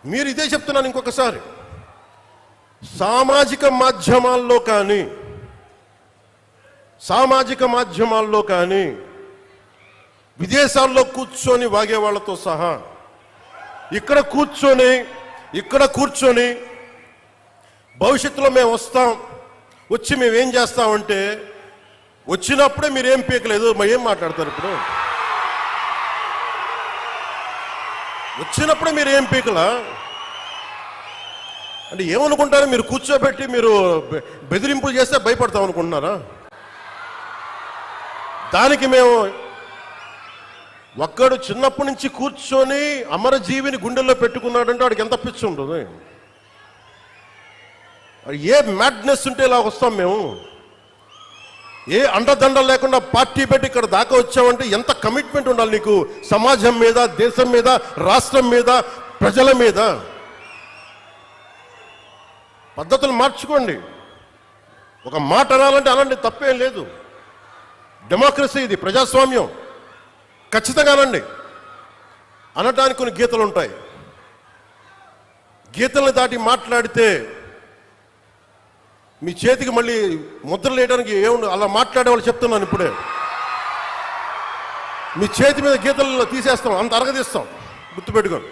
మీరు ఇదే చెప్తున్నాను ఇంకొకసారి. సామాజిక మాధ్యమాల్లో కానీ విదేశాల్లో కూర్చొని వాగే వాళ్ళతో సహా ఇక్కడ కూర్చొని భవిష్యత్తులో మేము వస్తాం, వచ్చి మేమేం చేస్తామంటే వచ్చినప్పుడే మీరేం పీకలేదు, ఏం మాట్లాడతారు ఇప్పుడు? వచ్చినప్పుడే మీరు ఏం పీకలా అంటే ఏమనుకుంటారు? మీరు కూర్చోబెట్టి మీరు బెదిరింపులు చేస్తే భయపడతాం అనుకుంటున్నారా? దానికి మేము ఒక్కడు చిన్నప్పటి నుంచి కూర్చొని అమరజీవిని గుండెల్లో పెట్టుకున్నాడంటే వాడికి ఎంత పిచ్చి ఉంటుంది? ఏ మ్యాడ్నెస్ ఉంటే ఇలా వస్తాం మేము? ఏ అండదండ లేకుండా పార్టీ పెట్టి ఇక్కడ దాకా వచ్చామంటే ఎంత కమిట్మెంట్ ఉండాలి నీకు సమాజం మీద, దేశం మీద, రాష్ట్రం మీద, ప్రజల మీద? పద్ధతులు మార్చుకోండి. ఒక మాట అనాలంటే అనండి, తప్పేం లేదు. డెమోక్రసీ ఇది, ప్రజాస్వామ్యం. ఖచ్చితంగా అనండి. అనడానికి కొన్ని గీతలు ఉంటాయి. గీతల్ని దాటి మాట్లాడితే మీ చేతికి మళ్ళీ ముద్రలు వేయడానికి ఏముంది? అలా మాట్లాడే వాళ్ళు చెప్తున్నాను ఇప్పుడే. మీ చేతి మీద గీతలు తీసేస్తాం, అంత అరగదీస్తాం, గుర్తుపెట్టుకోండి.